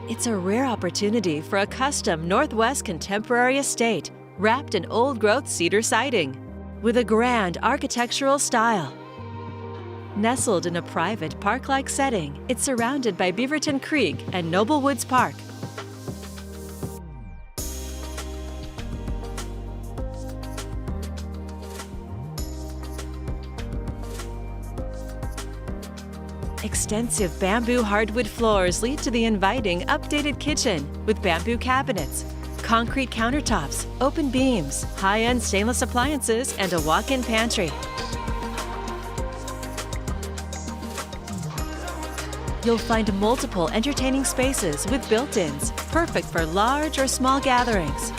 It's a rare opportunity for a custom Northwest contemporary estate wrapped in old-growth cedar siding with a grand architectural style. Nestled in a private park-like setting, it's surrounded by Beaverton Creek and Noble Woods Park. Extensive bamboo hardwood floors lead to the inviting, updated kitchen with bamboo cabinets, concrete countertops, open beams, high-end stainless appliances, and a walk-in pantry. You'll find multiple entertaining spaces with built-ins, perfect for large or small gatherings.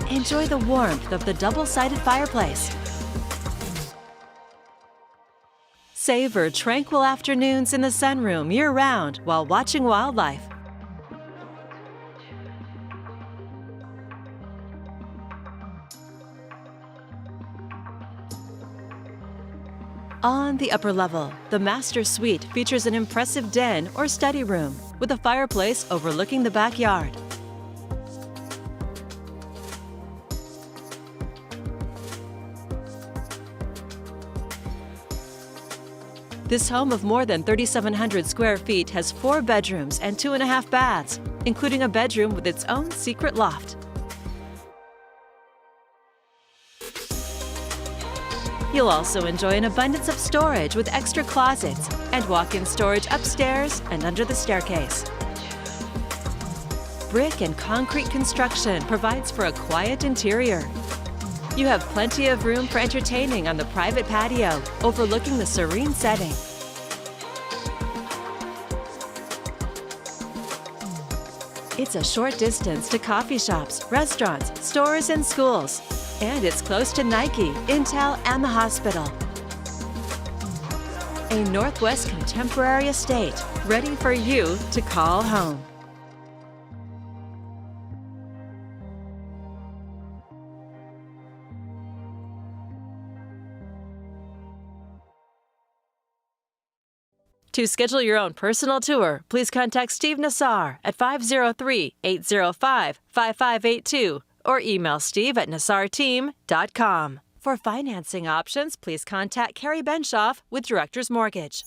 Enjoy the warmth of the double-sided fireplace. Savor tranquil afternoons in the sunroom year-round while watching wildlife. On the upper level, the master suite features an impressive den or study room with a fireplace overlooking the backyard. This home of more than 3,700 square feet has 4 bedrooms and 2.5 baths, including a bedroom with its own secret loft. You'll also enjoy an abundance of storage with extra closets and walk-in storage upstairs and under the staircase. Brick and concrete construction provides for a quiet interior. You have plenty of room for entertaining on the private patio, overlooking the serene setting. It's a short distance to coffee shops, restaurants, stores, and schools. And it's close to Nike, Intel, and the hospital. A Northwest contemporary estate, ready for you to call home. To schedule your own personal tour, please contact Steve Nassar at 503-805-5582 or email steve@nassarteam.com. For financing options, please contact Carrie Benshoff with Director's Mortgage.